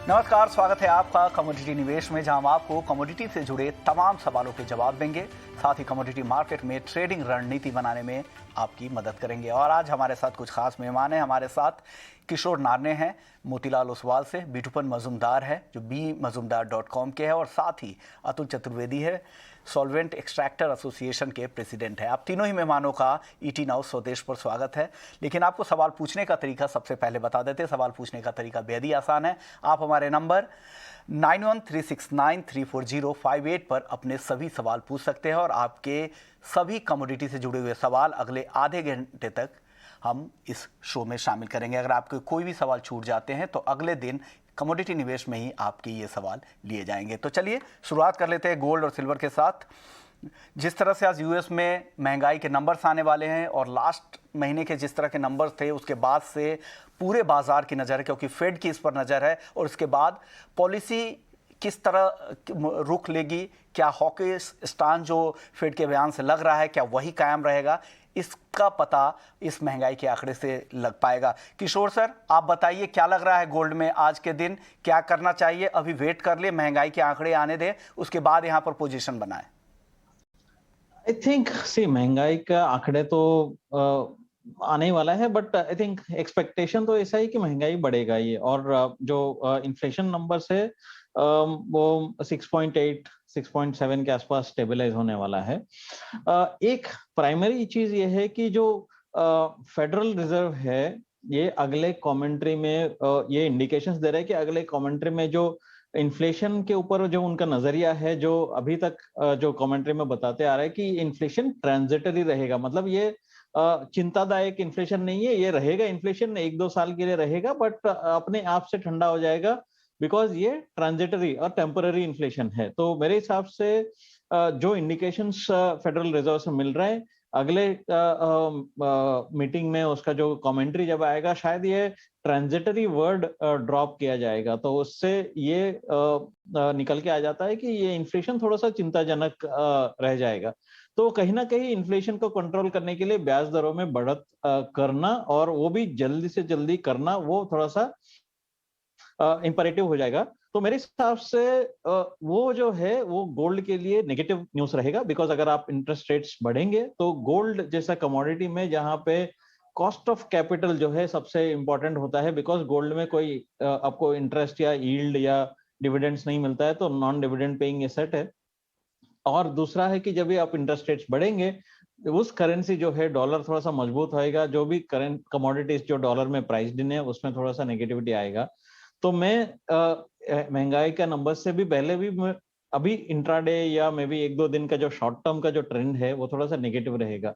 नमस्कार, स्वागत है आपका कमोडिटी निवेश में, जहां हम आपको कमोडिटी से जुड़े तमाम सवालों के जवाब देंगे, साथ ही कमोडिटी मार्केट में ट्रेडिंग रणनीति बनाने में आपकी मदद करेंगे। और आज हमारे साथ कुछ खास मेहमान हैं। हमारे साथ किशोर नारने हैं मोतीलाल ओसवाल से, बिटूपन मजूमदार है जो bmazumdar.com के हैं, और साथ ही अतुल चतुर्वेदी है, सॉल्वेंट एक्सट्रैक्टर एसोसिएशन के प्रेसिडेंट है। आप तीनों ही मेहमानों का ईटी नाउ स्वदेश पर स्वागत है। लेकिन आपको सवाल पूछने का तरीका सबसे पहले बता देते हैं। सवाल पूछने का तरीका बेहद ही आसान है। आप हमारे नंबर 9136934058 पर अपने सभी सवाल पूछ सकते हैं और आपके सभी कमोडिटी से जुड़े हुए सवाल अगले आधे घंटे तक हम इस शो में शामिल करेंगे। अगर आपके कोई भी सवाल छूट जाते हैं तो अगले दिन कमोडिटी निवेश में ही आपके ये सवाल लिए जाएंगे। तो चलिए शुरुआत कर लेते हैं गोल्ड और सिल्वर के साथ। जिस तरह से आज यूएस में महंगाई के नंबर्स आने वाले हैं और लास्ट महीने के जिस तरह के नंबर्स थे, उसके बाद से पूरे बाजार की नज़र है, क्योंकि फेड की इस पर नज़र है, और इसके बाद पॉलिसी किस तरह रुख लेगी, क्या हॉकिश स्टांस जो फेड के बयान से लग रहा है क्या वही कायम रहेगा, इसका पता इस महंगाई के आंकड़े से लग पाएगा। किशोर सर, आप बताइए क्या लग रहा है गोल्ड में आज के दिन, क्या करना चाहिए? अभी वेट कर ले, महंगाई के आंकड़े आने दें, उसके बाद यहाँ पर पोजीशन बनाए। आई थिंक महंगाई का आंकड़े तो आने ही वाला है, बट आई थिंक एक्सपेक्टेशन तो ऐसा ही कि महंगाई बढ़ेगा ही, और जो इन्फ्लेशन नंबर्स है वो 6.8 6.7 के आसपास स्टेबलाइज होने वाला है। एक प्राइमरी चीज ये है कि जो फेडरल रिजर्व है, ये अगले कमेंट्री में ये इंडिकेशंस दे रहा है कि अगले कमेंट्री में जो इन्फ्लेशन के ऊपर जो उनका नजरिया है, जो अभी तक जो कमेंट्री में बताते आ रहा है कि इन्फ्लेशन ट्रांजिटरी रहेगा, मतलब ये चिंतादायक इन्फ्लेशन नहीं है, ये रहेगा, इन्फ्लेशन 1-2 साल के लिए रहेगा, बट अपने आप से ठंडा हो जाएगा, बिकॉज ये ट्रांजिटरी और टेम्पररी इन्फ्लेशन है। तो मेरे हिसाब से जो इंडिकेशंस फेडरल रिजर्व से मिल रहे हैं, अगले मीटिंग में उसका जो कमेंट्री जब आएगा, शायद ये ट्रांजिटरी वर्ड ड्रॉप किया जाएगा, तो उससे ये निकल के आ जाता है कि ये इन्फ्लेशन थोड़ा सा चिंताजनक रह जाएगा। तो कहीं ना कहीं इन्फ्लेशन को कंट्रोल करने के लिए ब्याज दरों में बढ़त करना, और वो भी जल्दी से जल्दी करना, वो थोड़ा सा इंपरेटिव हो जाएगा। तो मेरे हिसाब से वो जो है वो गोल्ड के लिए नेगेटिव न्यूज रहेगा, बिकॉज अगर आप इंटरेस्ट रेट्स बढ़ेंगे तो गोल्ड जैसा कमोडिटी में, जहां पे कॉस्ट ऑफ कैपिटल जो है सबसे इंपॉर्टेंट होता है, बिकॉज गोल्ड में कोई आपको इंटरेस्ट या यील्ड या डिविडेंड्स नहीं मिलता है, तो नॉन डिविडेंड पेइंग एसेट है। और दूसरा है कि जब भी आप इंटरेस्ट रेट्स बढ़ेंगे, उस करेंसी जो है डॉलर थोड़ा सा मजबूत होएगा, जो भी करंट कमोडिटीज जो डॉलर में प्राइस्ड इन है उसमें थोड़ा सा नेगेटिविटी आएगा। तो मैं महंगाई का नंबर से भी पहले भी अभी इंट्राडे या मे बी 1-2 दिन का जो शॉर्ट टर्म का जो ट्रेंड है वो थोड़ा सा नेगेटिव रहेगा।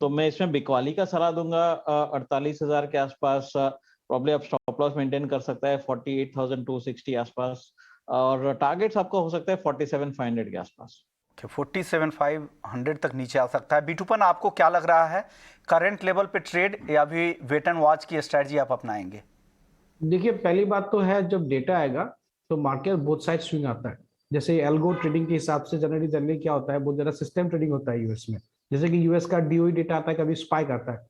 तो मैं इसमें बिकवाली का सलाह दूंगा 48,000 के आसपास, प्रॉब्ली आप स्टॉप लॉस मेंटेन कर सकता है 48,260 आसपास, और टारगेट्स आपका हो सकता है 47,500 के आसपास। 47,500 तक नीचे आ सकता है। बिटूपन, आपको क्या लग रहा है, करंट लेवल पे ट्रेड या भी वेट एंड वॉच की स्ट्रेटजी आप अपनाएंगे? देखिए, पहली बात तो है, जब डेटा आएगा तो मार्केट बोथ साइड स्विंग आता है। जैसे एल्गो ट्रेडिंग के हिसाब से जनरली क्या होता है, बहुत ज्यादा सिस्टम ट्रेडिंग होता है यूएस में। जैसे कि यूएस का डीओई डेटा आता है, कभी स्पाइक आता है,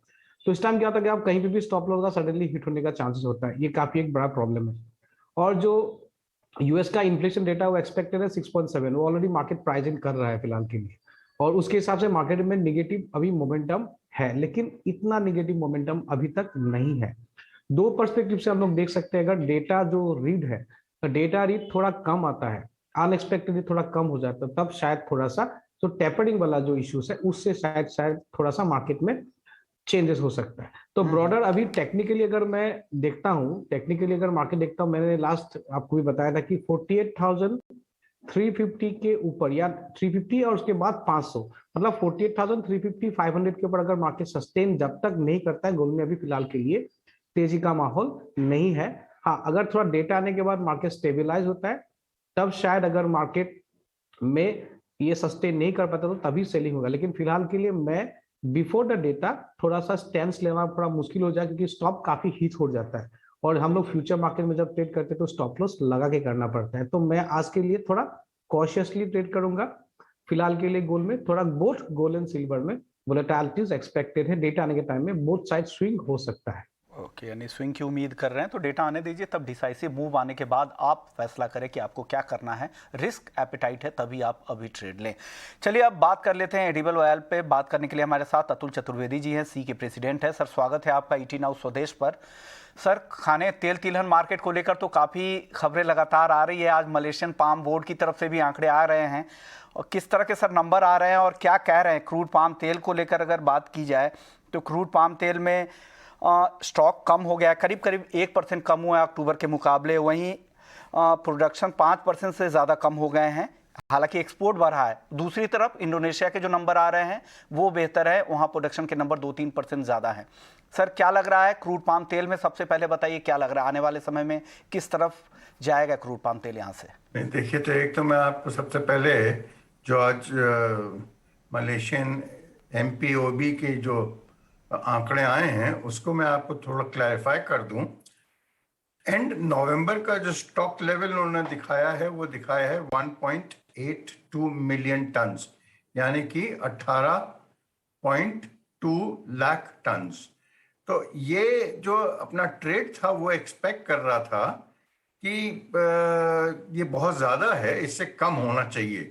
तो इस टाइम क्या होता है कि आप कहीं पे भी स्टॉप लॉस का सडनली हिट होने का चांसेस होता है। ये काफी एक बड़ा प्रॉब्लम है। और जो यूएस का इन्फ्लेशन डेटा वो एक्सपेक्टेड है 6.7, वो ऑलरेडी मार्केट प्राइस इन कर रहा है फिलहाल के लिए, और उसके हिसाब से मार्केट में निगेटिव अभी मोमेंटम है, लेकिन इतना निगेटिव मोमेंटम अभी तक नहीं है। दो पर्सपेक्टिव से हम लोग देख सकते हैं। अगर डेटा जो रीड है, तो डेटा रीड थोड़ा कम आता है, अनएक्सपेक्टेडली थोड़ा कम हो जाता है, तब शायद थोड़ा सा जो टेपरिंग वाला जो इश्यूज है उससे शायद थोड़ा सा मार्केट में चेंजेस हो सकता है। तो ब्रॉडर अभी टेक्निकली अगर मैं देखता हूँ, टेक्निकली अगर मार्केट देखता हूँ, मैंने लास्ट आपको भी बताया था कि 48,350 के ऊपर या 350 और उसके बाद 500, मतलब 48,350 500 के ऊपर अगर मार्केट सस्टेन जब तक नहीं करता है, गोल्ड में अभी फिलहाल के लिए तेजी का माहौल नहीं है। हाँ, अगर थोड़ा डेटा आने के बाद मार्केट स्टेबलाइज होता है, तब शायद अगर मार्केट में ये सस्टेन नहीं कर पाता तो तभी सेलिंग होगा। लेकिन फिलहाल के लिए मैं बिफोर द डेटा थोड़ा सा स्टैंस लेना थोड़ा मुश्किल हो जाए, क्योंकि स्टॉप काफी हिट हो जाता है, और हम लोग फ्यूचर मार्केट में जब ट्रेड करते हैं तो स्टॉप लॉस लगा के करना पड़ता है। तो मैं आज के लिए थोड़ा कॉशियसली ट्रेड करूंगा फिलहाल के लिए गोल्ड में। थोड़ा बोथ गोल्ड एंड सिल्वर में वोलेटिलिटीज एक्सपेक्टेड है, डेटा आने के टाइम में बोथ साइड स्विंग हो सकता है। ओके, यानी स्विंग की उम्मीद कर रहे हैं तो डेटा आने दीजिए, तब डिसाइसिव मूव आने के बाद आप फैसला करें कि आपको क्या करना है। रिस्क एपेटाइट है तभी आप अभी ट्रेड लें। चलिए अब बात कर लेते हैं एडिबल ऑयल पे। बात करने के लिए हमारे साथ अतुल चतुर्वेदी जी हैं, सी के प्रेसिडेंट है। सर स्वागत है आपका ईटी नाउ स्वदेश पर। सर खाने तेल तिलहन मार्केट को लेकर तो काफ़ी खबरें लगातार आ रही है। आज मलेशियन पाम बोर्ड की तरफ से भी आंकड़े आ रहे हैं, और किस तरह के सर नंबर आ रहे हैं और क्या कह रहे हैं क्रूड पाम तेल को लेकर? अगर बात की जाए तो क्रूड पाम तेल में स्टॉक कम हो गया है, करीब करीब 1% कम हुआ है अक्टूबर के मुकाबले। वहीं प्रोडक्शन 5% से ज़्यादा कम हो गए हैं, हालांकि एक्सपोर्ट बढ़ा है। दूसरी तरफ इंडोनेशिया के जो नंबर आ रहे हैं वो बेहतर है, वहाँ प्रोडक्शन के नंबर 2-3% ज़्यादा हैं। सर क्या लग रहा है क्रूड पाम तेल में? सबसे पहले बताइए क्या लग रहा है आने वाले समय में किस तरफ जाएगा क्रूड पाम तेल यहाँ से? देखिए, तो एक तो मैं आपको सबसे पहले जो आज मलेशियन MPOB के जो आंकड़े आए हैं उसको मैं आपको थोड़ा क्लैरिफाई कर दूं। एंड नवंबर का जो स्टॉक लेवल उन्होंने दिखाया है वो दिखाया है 1.82 मिलियन टन्स, यानी कि 18.2 लाख टन्स। तो ये जो अपना ट्रेड था वो एक्सपेक्ट कर रहा था कि ये बहुत ज़्यादा है, इससे कम होना चाहिए।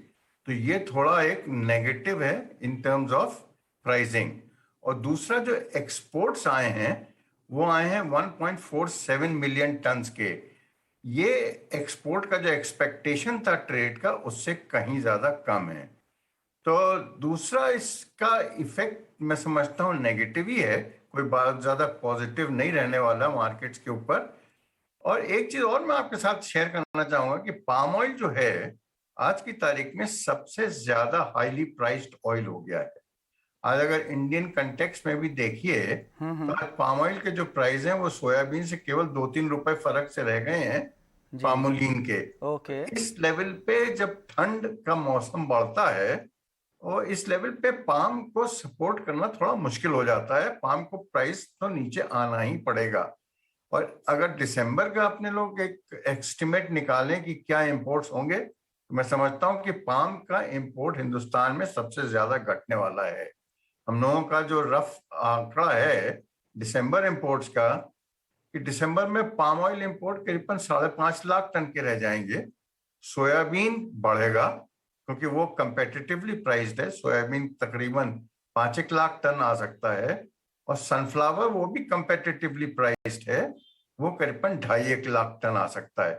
तो ये थोड़ा एक नेगेटिव है इन टर्म्स ऑफ प्राइसिंग। और दूसरा जो एक्सपोर्ट्स आए हैं वो आए हैं 1.47 मिलियन टन्स के। ये एक्सपोर्ट का जो एक्सपेक्टेशन था ट्रेड का उससे कहीं ज़्यादा कम है। तो दूसरा इसका इफेक्ट मैं समझता हूँ नेगेटिव ही है, कोई बहुत ज़्यादा पॉजिटिव नहीं रहने वाला मार्केट्स के ऊपर। और एक चीज और मैं आपके साथ शेयर करना चाहूंगा कि पाम ऑयल जो है आज की तारीख में सबसे ज्यादा हाईली प्राइस्ड ऑयल हो गया है। आज अगर इंडियन कंटेक्स्ट में भी देखिए तो आज पाम ऑयल के जो प्राइस हैं वो सोयाबीन से केवल 2-3 रुपए फर्क से रह गए हैं पामोलिन के। ओके, इस लेवल पे जब ठंड का मौसम बढ़ता है और इस लेवल पे पाम को सपोर्ट करना थोड़ा मुश्किल हो जाता है। पाम को प्राइस तो नीचे आना ही पड़ेगा। और अगर दिसंबर का अपने लोग एक एस्टिमेट निकालें कि क्या इंपोर्ट्स होंगे, तो मैं समझता हूं कि पाम का इंपोर्ट हिंदुस्तान में सबसे ज्यादा घटने वाला है। हम लोगों का जो रफ आंकड़ा है दिसंबर इंपोर्ट्स का कि दिसंबर में पाम ऑयल इंपोर्ट करीबन 5.5 लाख टन के रह जाएंगे। सोयाबीन बढ़ेगा क्योंकि वो कंपेटिटिवली प्राइस्ड है, सोयाबीन तकरीबन 5 लाख टन आ सकता है। और सनफ्लावर वो भी कंपेटिटिवली प्राइस्ड है, वो करीबन 2.5 लाख टन आ सकता है।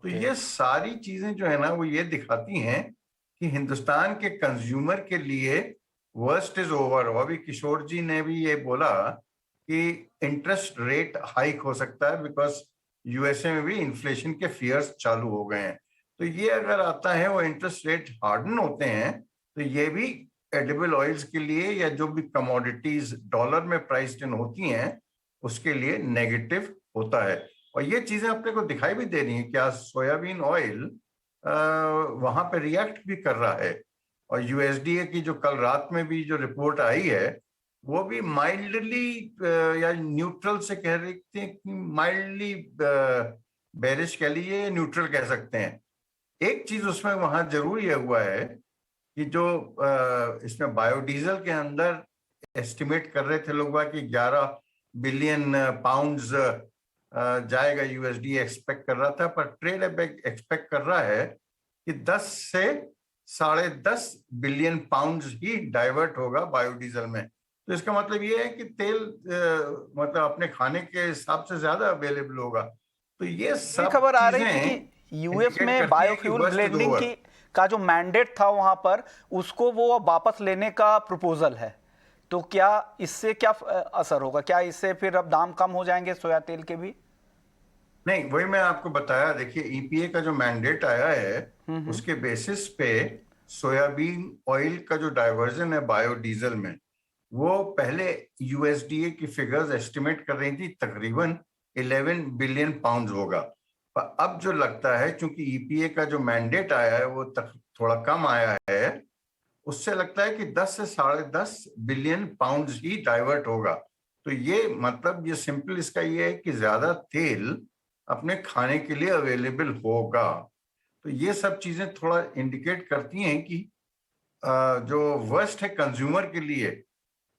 तो ये सारी चीजें जो है ना वो ये दिखाती हैं कि हिंदुस्तान के कंज्यूमर के लिए वर्स्ट इज ओवर। और अभी किशोर जी ने भी ये बोला कि इंटरेस्ट रेट हाइक हो सकता है बिकॉज यूएसए में भी इन्फ्लेशन के फियर्स चालू हो गए हैं। तो ये अगर आता है वो इंटरेस्ट रेट हार्डन होते हैं तो ये भी एडिबल ऑयल्स के लिए या जो भी कमोडिटीज डॉलर में प्राइस्ड इन होती हैं उसके लिए नेगेटिव होता है। और ये चीजें अपने को दिखाई भी दे रही हैं। क्या सोयाबीन ऑयल वहां पे रिएक्ट भी कर रहा है। और यूएसडीए की जो कल रात में भी जो रिपोर्ट आई है वो भी माइल्डली या न्यूट्रल से कह रही थी कि माइल्डली बेरिश कह लीजिए या न्यूट्रल कह सकते हैं। एक चीज उसमें वहां जरूर ये हुआ है कि जो इसमें बायोडीजल के अंदर एस्टिमेट कर रहे थे लोग कि 11 बिलियन पाउंड्स जाएगा, यूएसडी एक्सपेक्ट कर रहा था, पर ट्रेड एक्सपेक्ट कर रहा है कि 10 से 10.5 बिलियन पाउंड्स ही डाइवर्ट होगा बायोडीजल में। तो इसका मतलब ये है कि तेल मतलब अपने खाने के हिसाब से ज्यादा अवेलेबल होगा। तो ये सब खबर आ रही थी कि यूएस में बायोफ्यूल ब्लेंडिंग की का जो मैंडेट था वहां पर उसको वो वापस लेने का प्रपोजल है। तो क्या इससे क्या असर होगा? क्या इससे फिर अब दाम कम हो जाएंगे सोया तेल के भी? नहीं, वही मैं आपको बताया। देखिए ईपीए का जो मैंडेट आया है उसके बेसिस पे सोयाबीन ऑयल का जो डाइवर्जन है बायोडीजल में वो पहले यूएसडीए की फिगर्स एस्टिमेट कर रही थी तकरीबन 11 बिलियन पाउंड होगा। पर अब जो लगता है चूंकि ईपीए का जो मैंडेट आया है वो थोड़ा कम आया है, उससे लगता है कि 10 से 10.5 बिलियन पाउंड ही डाइवर्ट होगा। तो ये मतलब ये सिंपल इसका ये है कि ज्यादा तेल अपने खाने के लिए अवेलेबल होगा। तो ये सब चीजें थोड़ा इंडिकेट करती हैं कि जो वर्स्ट है कंज्यूमर के लिए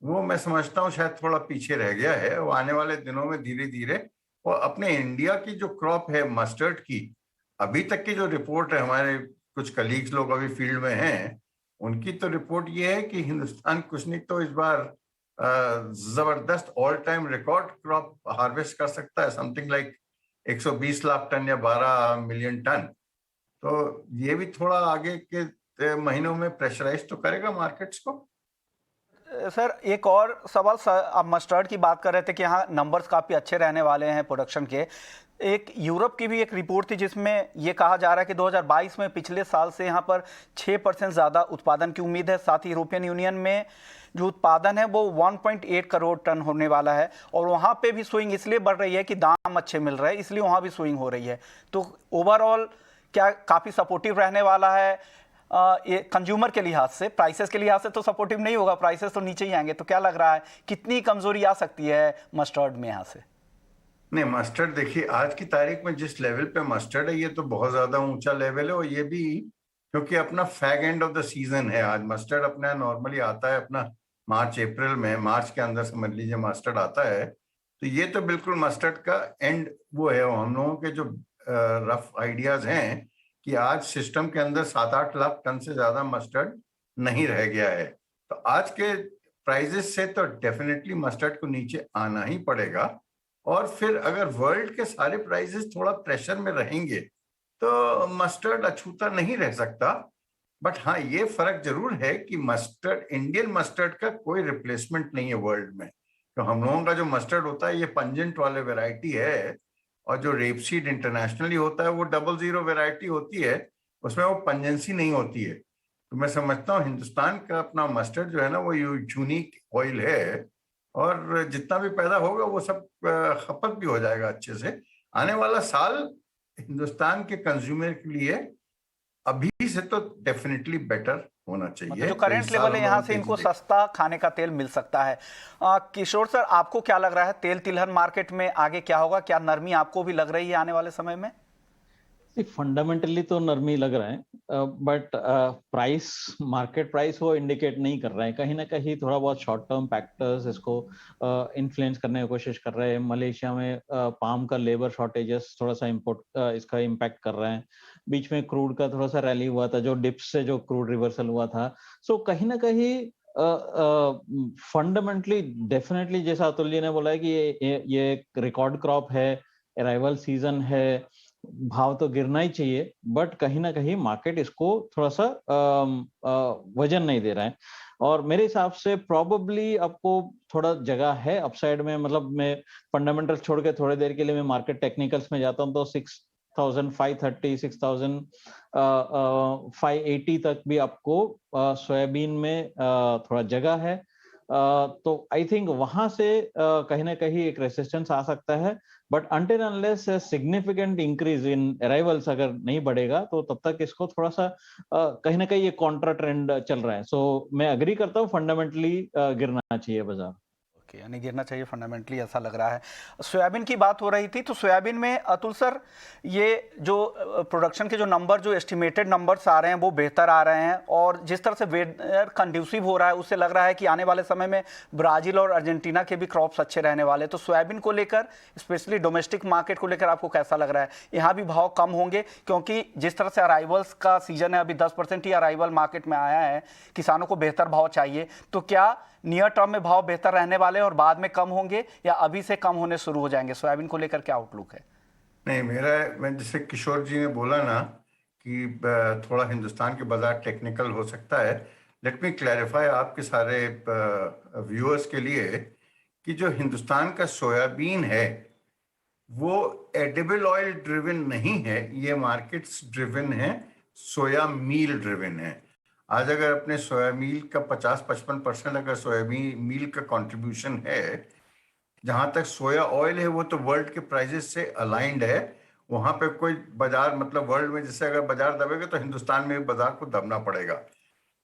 वो मैं समझता हूँ शायद थोड़ा पीछे रह गया है। वो आने वाले दिनों में धीरे धीरे, और अपने इंडिया की जो क्रॉप है मस्टर्ड की, अभी तक की जो रिपोर्ट है, हमारे कुछ कलीग्स लोग अभी फील्ड में हैं, उनकी तो रिपोर्ट ये है कि हिंदुस्तान कुछ नहीं तो इस बार जबरदस्त all time record crop harvest कर सकता है, समथिंग लाइक 120 लाख टन या 12 मिलियन टन। तो ये भी थोड़ा आगे के महीनों में प्रेशराइज तो करेगा मार्केट्स को। सर एक और सवाल, आप मस्टर्ड की बात कर रहे थे कि यहाँ नंबर्स काफ़ी अच्छे रहने वाले हैं प्रोडक्शन के। एक यूरोप की भी एक रिपोर्ट थी जिसमें ये कहा जा रहा है कि 2022 में पिछले साल से यहाँ पर 6% ज़्यादा उत्पादन की उम्मीद है। साथ ही यूरोपियन यूनियन में जो उत्पादन है वो 1.8 करोड़ टन होने वाला है, और वहाँ पे भी स्विंग इसलिए बढ़ रही है कि दाम अच्छे मिल रहे हैं, इसलिए वहाँ भी स्विंग हो रही है। तो ओवरऑल क्या काफ़ी सपोर्टिव रहने वाला है ये कंज्यूमर के लिहाज से? प्राइसेस के लिहाज से तो सपोर्टिव नहीं होगा, प्राइसेस तो नीचे ही आएंगे। तो क्या लग रहा है कितनी कमजोरी आ सकती है मस्टर्ड में यहाँ से? नहीं, मस्टर्ड देखिए आज की तारीख में जिस लेवल पे मस्टर्ड है, ये तो बहुत ज्यादा ऊंचा लेवल है। और ये भी क्योंकि अपना fag end of the season है। आज मस्टर्ड अपना नॉर्मली आता है अपना मार्च अप्रैल में, मार्च के अंदर समझ लीजिए मस्टर्ड आता है। तो ये तो बिल्कुल मस्टर्ड का एंड वो है। हम लोगों के जो रफ आइडियाज हैं कि आज सिस्टम के अंदर 7-8 लाख टन से ज्यादा मस्टर्ड नहीं रह गया है। तो आज के प्राइजेस से तो डेफिनेटली मस्टर्ड को नीचे आना ही पड़ेगा। और फिर अगर वर्ल्ड के सारे प्राइसेस थोड़ा प्रेशर में रहेंगे तो मस्टर्ड अछूता नहीं रह सकता। बट हाँ, ये फर्क जरूर है कि मस्टर्ड, इंडियन मस्टर्ड का कोई रिप्लेसमेंट नहीं है वर्ल्ड में। तो हम लोगों का जो मस्टर्ड होता है ये पंजेंट वाले वेराइटी है, और जो रेपसीड इंटरनेशनली होता है वो 00 वेराइटी होती है, उसमें वो पंजेंसी नहीं होती है। तो मैं समझता हूँ हिंदुस्तान का अपना मस्टर्ड जो है ना वो यूनिक ऑयल है, और जितना भी पैदा होगा वो सब खपत भी हो जाएगा अच्छे से। आने वाला साल हिंदुस्तान के कंज्यूमर के लिए अभी से तो डेफिनेटली बेटर होना चाहिए। मतलब जो तो करेंट इस लेवल साल है हम यहाँ लोग से तेजी इनको देखेंगे। सस्ता खाने का तेल मिल सकता है। किशोर सर, आपको क्या लग रहा है तेल तिलहन मार्केट में आगे क्या होगा? क्या नरमी आपको भी लग रही है आने वाले समय में? फंडामेंटली तो नरमी लग रहा है, बट प्राइस, मार्केट प्राइस वो इंडिकेट नहीं कर रहा है। कहीं ना कहीं थोड़ा बहुत शॉर्ट टर्म फैक्टर्स इसको इन्फ्लुएंस करने की कोशिश कर रहे हैं। मलेशिया में पाम का लेबर शॉर्टेजेस थोड़ा सा इम्पोर्ट इसका इम्पैक्ट कर रहे हैं। बीच में क्रूड का थोड़ा सा रैली हुआ था, जो डिप्स से जो क्रूड रिवर्सल हुआ था। सो कहीं ना कहीं फंडामेंटली डेफिनेटली जैसा अतुल जी ने बोला है कि ये एक रिकॉर्ड क्रॉप है, अराइवल सीजन है, भाव तो गिरना ही चाहिए, बट कहीं ना कहीं मार्केट इसको थोड़ा सा वजन नहीं दे रहा है। और मेरे हिसाब से प्रोबेबली आपको थोड़ा जगह है अपसाइड में। मतलब मैं फंडामेंटल छोड़ के थोड़ी देर के लिए मैं मार्केट टेक्निकल्स में जाता हूँ तो 6,530 6,580 तक भी आपको सोयाबीन में थोड़ा जगह है। तो आई थिंक वहां से कहीं ना कहीं एक रेसिस्टेंस आ सकता है। But until unless significant increase in arrivals अगर नहीं बढ़ेगा तो तब तक इसको थोड़ा सा कहीं ना कहीं ये कॉन्ट्रा ट्रेंड चल रहा है। सो मैं अग्री करता हूँ, फंडामेंटली गिरना चाहिए बाजार। यानी गिरना चाहिए फंडामेंटली, ऐसा लग रहा है। सोयाबीन की बात हो रही थी, तो सोयाबीन में अतुल सर ये जो प्रोडक्शन के जो नंबर, जो एस्टिमेटेड नंबर्स आ रहे हैं वो बेहतर आ रहे हैं, और जिस तरह से वेदर कंड्यूसिव हो रहा है उससे लग रहा है कि आने वाले समय में ब्राज़ील और अर्जेंटीना के भी क्रॉप्स अच्छे रहने वाले। तो सोयाबीन को लेकर, स्पेशली डोमेस्टिक मार्केट को लेकर आपको कैसा लग रहा है? यहाँ भी भाव कम होंगे क्योंकि जिस तरह से अराइवल्स का सीजन है, अभी 10% ही अराइवल मार्केट में आया है, किसानों को बेहतर भाव चाहिए। तो क्या नियर टर्म में भाव बेहतर रहने वाले और बाद में कम होंगे, या अभी से कम होने शुरू हो जाएंगे? सोयाबीन को लेकर क्या आउटलुक है? नहीं, मैं जैसे किशोर जी ने बोला ना कि थोड़ा हिंदुस्तान के बाजार टेक्निकल हो सकता है। लेट मी क्लैरिफाई आपके सारे व्यूअर्स के लिए कि जो हिंदुस्तान का सोयाबीन है वो एडिबल ऑयल ड्रिवन नहीं है, ये मार्केट्स ड्रिवन है, सोया मील ड्रिवन है। आज अगर अपने सोया मील का 50-55% अगर सोयाबीन मील का कंट्रीब्यूशन है, जहां तक सोया ऑयल है वो तो वर्ल्ड के प्राइसेस से अलाइंड है। वहां पे कोई बाजार, मतलब वर्ल्ड में जैसे अगर बाजार दबेगा तो हिंदुस्तान में भी बाजार को दबना पड़ेगा।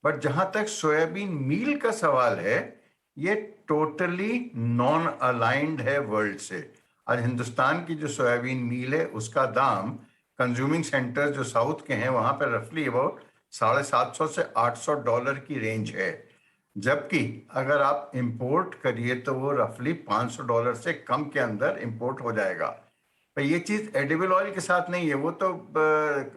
बट जहां तक सोयाबीन मील का सवाल है, ये टोटली नॉन अलाइंड है वर्ल्ड से। आज हिंदुस्तान की जो सोयाबीन मील है उसका दाम कंज्यूमिंग सेंटर्स जो साउथ के हैं वहां पर रफली अबाउट $750 से $800 की रेंज है। जबकि अगर आप इंपोर्ट करिए तो वो रफली $500 से कम के अंदर इंपोर्ट हो जाएगा। पर ये चीज एडिबल ऑयल के साथ नहीं है, वो तो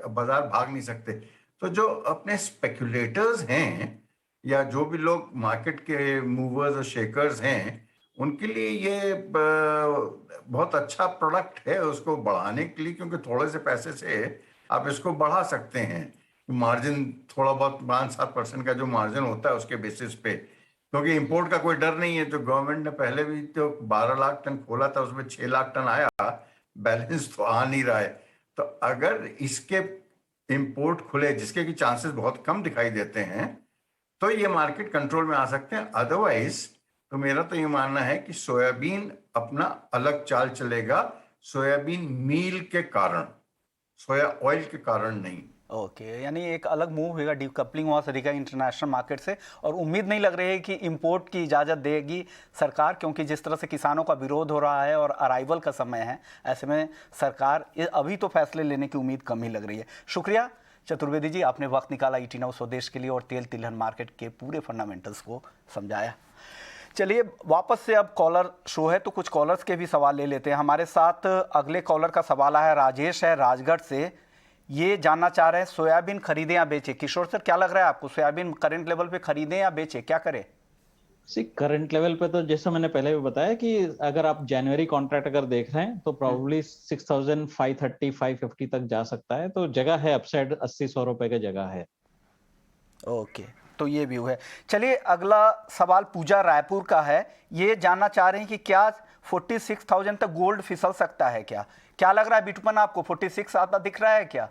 बाजार भाग नहीं सकते। तो जो अपने स्पेक्युलेटर्स हैं या जो भी लोग मार्केट के मूवर्स और शेकर्स हैं, उनके लिए ये बहुत अच्छा प्रोडक्ट है उसको बढ़ाने के लिए, क्योंकि थोड़े से पैसे से आप इसको बढ़ा सकते हैं। मार्जिन थोड़ा बहुत 5-7% का जो मार्जिन होता है उसके बेसिस पे, क्योंकि इंपोर्ट का कोई डर नहीं है। जो गवर्नमेंट ने पहले भी तो 12 लाख टन खोला था, उसमें 6 लाख टन आया, बैलेंस तो आ नहीं रहा है। तो अगर इसके इंपोर्ट खुले, जिसके की चांसेस बहुत कम दिखाई देते हैं, तो ये मार्केट कंट्रोल में आ सकते हैं। अदरवाइज तो मेरा तो ये मानना है कि सोयाबीन अपना अलग चाल चलेगा, सोयाबीन मील के कारण, सोया ऑयल के कारण नहीं। ओके, यानी एक अलग मूव होगा, डीकपलिंग वहाँ से दिखेगा इंटरनेशनल मार्केट से, और उम्मीद नहीं लग रही है कि इंपोर्ट की इजाज़त देगी सरकार, क्योंकि जिस तरह से किसानों का विरोध हो रहा है और अराइवल का समय है, ऐसे में सरकार अभी तो फैसले लेने की उम्मीद कम ही लग रही है। शुक्रिया चतुर्वेदी जी, आपने वक्त निकाला ईटी नाउ स्वदेश के लिए और तेल तिलहन मार्केट के पूरे फंडामेंटल्स को समझाया। चलिए वापस से अब कॉलर शो है, तो कुछ कॉलर्स के भी सवाल ले लेते हैं। हमारे साथ अगले कॉलर का सवाल आया, राजेश है राजगढ़ से। ये जानना चाह रहे हैं सोयाबीन खरीदें या बेचें। किशोर सर, क्या लग रहा है आपको, सोयाबीन करंट लेवल पे खरीदें या बेचें, क्या करें? करंट लेवल पे तो जैसा मैंने पहले भी बताया कि अगर आप जनवरी कॉन्ट्रैक्ट अगर देख रहे हैं तो प्रॉब्ली 6,530 550 तक जा सकता है, तो जगह है अपसाइड, 80-100 रुपए की जगह है। ओके, तो ये व्यू है। चलिए अगला सवाल पूजा रायपुर का है। ये जानना चाह रहे हैं कि क्या 46,000 तक गोल्ड फिसल सकता है क्या? क्या लग रहा है बिटुपन आपको, 46 आता दिख रहा है क्या?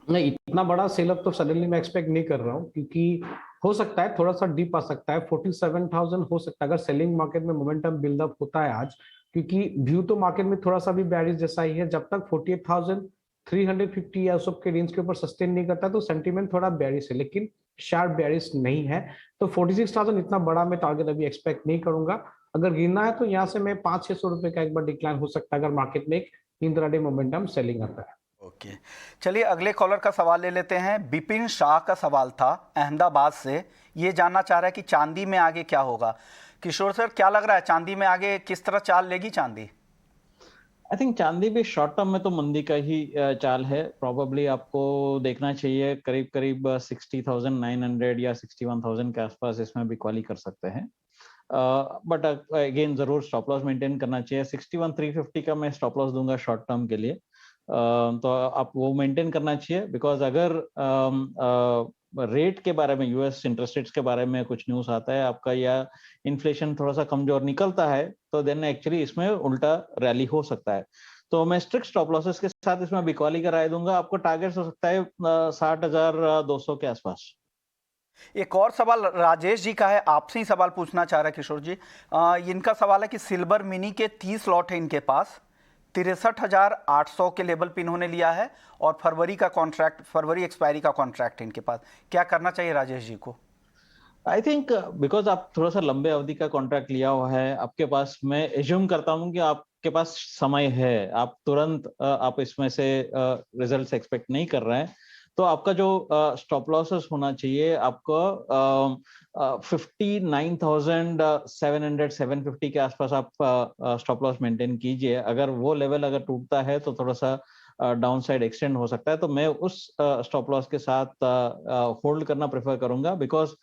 नहीं, इतना बड़ा सेल-अप तो सडनली मैं एक्सपेक्ट नहीं कर रहा हूँ, क्योंकि हो सकता है थोड़ा सा डीप आ सकता है। 47,000 हो सकता है अगर सेलिंग मार्केट में मोमेंटम बिल्डअप होता है आज, क्योंकि व्यू तो मार्केट में थोड़ा सा भी बैरिश जैसा ही है। जब तक 48,350 या सब के रेंज के ऊपर सस्टेन नहीं करता तो सेंटीमेंट थोड़ा बैरिश है, लेकिन शार्प बैरिश नहीं है। तो 46,000 इतना बड़ा मैं टारगेट अभी एक्सपेक्ट नहीं करूंगा। अगर गिरना है तो यहाँ से मैं 500-600 रुपए का एक बार डिक्लाइन हो सकता है अगर मार्केट में एक इंट्राडे मोमेंटम सेलिंग आता है। ओके, चलिए अगले कॉलर का सवाल ले लेते हैं। बिपिन शाह का सवाल था अहमदाबाद से। ये जानना चाह रहा है कि चांदी में आगे क्या होगा। किशोर सर, क्या लग रहा है चांदी में आगे किस तरह चाल लेगी चांदी? आई थिंक चांदी भी शॉर्ट टर्म में तो मंदी का ही चाल है। प्रोबेबली आपको देखना चाहिए करीब करीब 60,900 या 61,000 के आसपास इसमें भी क्वाली कर सकते हैं। बट अगेन जरूर स्टॉप लॉस मेंटेन करना चाहिए। 61,350 का मैं स्टॉप लॉस दूंगा शॉर्ट टर्म के लिए। तो आप वो मेंटेन करना चाहिए, बिकॉज अगर रेट के बारे में, यूएस इंटरेस्ट रेट्स के बारे में कुछ न्यूज आता है आपका, या इन्फ्लेशन थोड़ा सा कमजोर निकलता है, तो देन एक्चुअली इसमें उल्टा रैली हो सकता है। तो मैं स्ट्रिक्ट स्टॉप लॉसेस के साथ इसमें बिकवाली का राय दूंगा। आपको टारगेट हो सकता है 60,200 के आसपास। एक और सवाल राजेश जी का है, आपसे ही सवाल पूछना चाह रहा है किशोर जी। इनका सवाल है कि सिल्वर मिनी के 30 लॉट है इनके पास, 63,800 के लेवल पे इन्होंने लिया है, और फरवरी का कॉन्ट्रैक्ट, फरवरी एक्सपायरी का कॉन्ट्रैक्ट इनके पास। क्या करना चाहिए राजेश जी को? आई थिंक बिकॉज आप थोड़ा सा लंबे अवधि का कॉन्ट्रैक्ट लिया हुआ है आपके पास, मैं एज्यूम करता हूँ कि आपके पास समय है, आप तुरंत आप इसमें से रिजल्ट्स एक्सपेक्ट नहीं कर रहे हैं। तो आपका जो स्टॉप लॉसेस होना चाहिए आपको 59,700 750 के आसपास आप स्टॉप लॉस मेंटेन कीजिए। अगर वो लेवल अगर टूटता है तो थोड़ा सा डाउन साइड एक्सटेंड हो सकता है, तो मैं उस स्टॉप लॉस के साथ होल्ड करना प्रेफर करूंगा। बिकॉज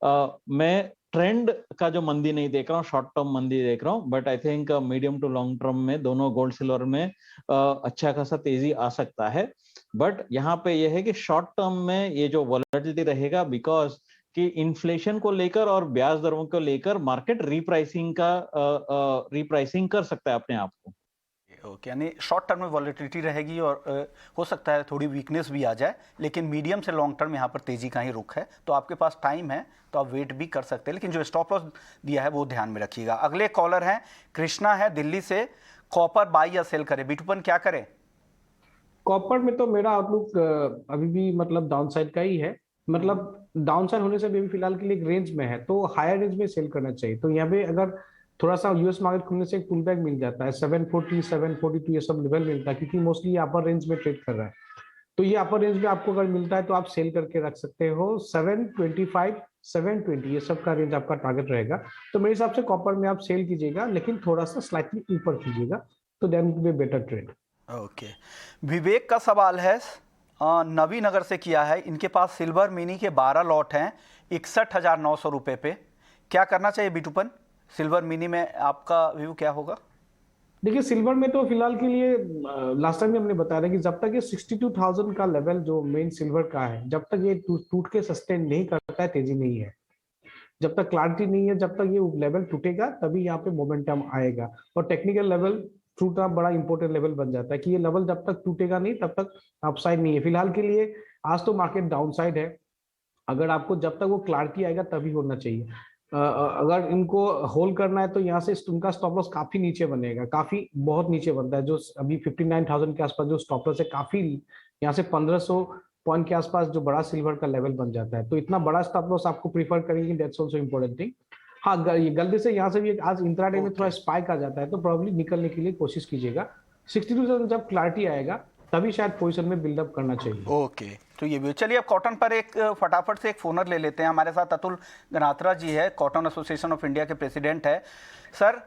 मैं ट्रेंड का जो मंदी नहीं देख रहा हूँ, शॉर्ट टर्म मंदी देख रहा हूँ, but I think medium to long term में दोनों गोल्ड सिल्वर में अच्छा खासा तेजी आ सकता है। बट यहाँ पे ये है कि शॉर्ट टर्म में ये जो वॉलेटिलिटी रहेगा, बिकॉज कि इन्फ्लेशन को लेकर और ब्याज दरों को लेकर मार्केट रिप्राइसिंग कर सकता है अपने आप को। ओके, यानी शॉर्ट टर्म में वॉलेटिलिटी रहेगी और हो सकता है थोड़ी वीकनेस भी आ जाए, लेकिन मीडियम से लॉन्ग टर्म यहाँ पर तेजी का ही रुख है। तो आपके पास टाइम है तो आप वेट भी कर सकते हैं, लेकिन जो स्टॉप लॉस दिया है वो ध्यान में रखिएगा। अगले कॉलर हैं कृष्णा है दिल्ली से। कॉपर बाई या सेल करे, बिटुपन क्या करे? कॉपर में तो मेरा आउटलुक अभी भी मतलब डाउन साइड का ही है। मतलब डाउन साइड होने से भी फिलहाल के लिए एक रेंज में है, तो हायर रेंज में सेल करना चाहिए। तो यहाँ पे अगर थोड़ा सा यूएस मार्केट खुलने से एक पुल बैक मिल जाता है, 740 742 ये सब लेवल मिलता है, क्योंकि मोस्टली ये अपर रेंज में ट्रेड कर रहा है। तो ये अपर रेंज में आपको अगर मिलता है तो आप सेल करके रख सकते हो। 725 720 ये सब का रेंज आपका टारगेट रहेगा। तो मेरे हिसाब से कॉपर में आप सेल कीजिएगा, लेकिन थोड़ा सा स्लाइटली ऊपर कीजिएगा, तो then be better trade. Okay, Vivek का सवाल है, नवी नगर से किया है, इनके पास सिल्वर मिनी के 12 लॉट हैं 61,900 रुपये पे, क्या करना चाहिए बिटूपन? सिल्वर मिनी में आपका व्यू क्या होगा? देखिए सिल्वर में तो फिलहाल के लिए लास्ट टाइम भी हमने बताया था कि जब तक ये 62,000 का लेवल जो मेन सिल्वर का है, जब तक ये टूट के सस्टेन नहीं करता है, तेजी नहीं है। जब तक क्लैरिटी नहीं है, जब तक ये लेवल टूटेगा तभी यहाँ पे मोमेंटम आएगा। और टेक्निकल लेवल टूटना बड़ा इंपॉर्टेंट लेवल बन जाता है कि ये लेवल जब तक टूटेगा नहीं तब तक अपसाइड नहीं है। फिलहाल के लिए आज तो मार्केट डाउन साइड है, अगर आपको जब तक वो क्लैरिटी आएगा तभी होना चाहिए। अगर इनको होल्ड करना है तो यहाँ से उनका स्टॉप लॉस काफी नीचे बनेगा, काफी बहुत नीचे बनता है, जो अभी 59,000 के आसपास जो स्टॉप लॉस है, काफी यहाँ से 1500 पॉइंट के आसपास जो बड़ा सिल्वर का लेवल बन जाता है। तो इतना बड़ा स्टॉप लॉस आपको प्रीफर करेंगे, दैट्स आल्सो इंपॉर्टेंट थिंग। हाँ, गलती से यहाँ से भी आज इंट्राडे में थोड़ा स्पाइक आ जाता है, तो प्रॉब्ली निकलने के लिए कोशिश कीजिएगा। 62,000 जब क्लैरिटी आएगा तभी शायद पोजीशन में बिल्डअप करना चाहिए। ओके, तो ये भी चलिए। अब कॉटन पर एक फटाफट से एक फोनर ले लेते हैं। हमारे साथ अतुल गनात्रा जी है, कॉटन एसोसिएशन ऑफ इंडिया के प्रेसिडेंट है। सर,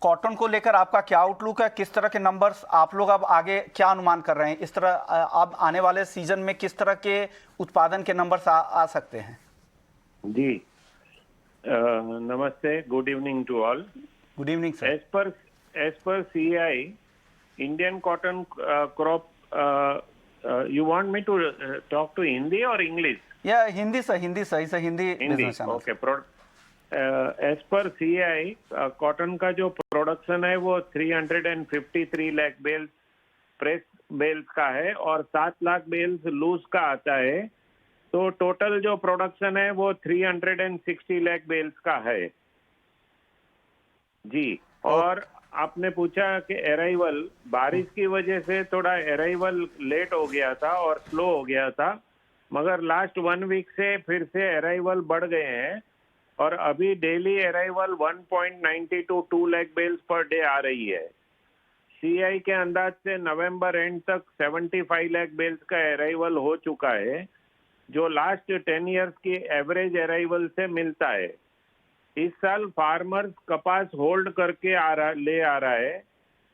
कॉटन को लेकर आपका क्या आउटलुक है? किस तरह के नंबर्स आप लोग अब आगे क्या अनुमान कर रहे हैं? इस तरह अब आने वाले सीजन में किस तरह के उत्पादन के नंबर्स आ सकते हैं? जी नमस्ते, good evening to all. Good evening sir. As per CI, Indian cotton crop, you want me to talk to Hindi or English? Yeah, Hindi sir, Hindi sir, it's a Hindi business channel. Okay. As per CI, cotton का जो production है वो 353 lakh bells press bells का है और 7 lakh bells loose का आता है। तो टोटल जो प्रोडक्शन है वो 360 लाख बेल्स का है जी। और आपने पूछा कि अराइवल, बारिश की वजह से थोड़ा अराइवल लेट हो गया था और स्लो हो गया था, मगर लास्ट 1 वीक से फिर से अराइवल बढ़ गए हैं और अभी daily arrival 1.90 to 2 lakh bales per day आ रही है। CI के अंदाज से नवंबर एंड तक 75 लाख बेल्स का अराइवल हो चुका है, जो लास्ट 10 इयर्स की एवरेज अराइवल से मिलता है। इस साल फार्मर्स कपास होल्ड करके ले आ रहा है,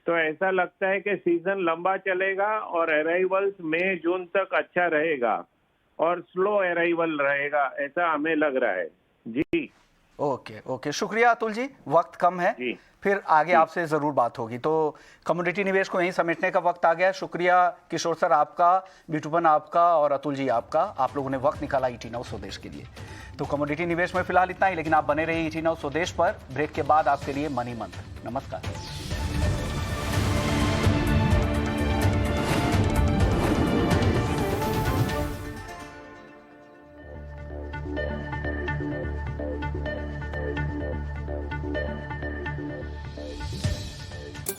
तो ऐसा लगता है कि सीजन लंबा चलेगा और अराइवल्स मई जून तक अच्छा रहेगा और स्लो अराइवल रहेगा, ऐसा हमें लग रहा है जी। ओके, शुक्रिया अतुल जी, वक्त कम है जी। फिर आगे आपसे जरूर बात होगी। तो कमोडिटी निवेश को यहीं समेटने का वक्त आ गया। शुक्रिया किशोर सर आपका, बिटूपन आपका और अतुल जी आपका, आप लोगों ने वक्त निकाला ईटी नाउ स्वदेश के लिए। तो कमोडिटी निवेश में फिलहाल इतना ही, लेकिन आप बने रहिए ईटी नाउ स्वदेश पर। ब्रेक के बाद आपके लिए मनी मंत्र। नमस्कार।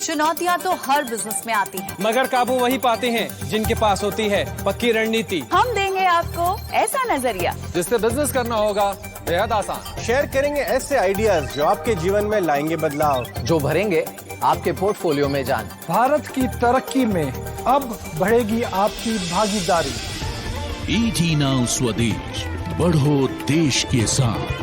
चुनौतियां तो हर बिजनेस में आती हैं, मगर काबू वही पाते हैं जिनके पास होती है पक्की रणनीति। हम देंगे आपको ऐसा नजरिया जिससे बिजनेस करना होगा बेहद आसान। शेयर करेंगे ऐसे आइडियाज जो आपके जीवन में लाएंगे बदलाव, जो भरेंगे आपके पोर्टफोलियो में जान। भारत की तरक्की में अब बढ़ेगी आपकी भागीदारी। ईटी नाउ स्वदेश, बढ़ो देश के साथ।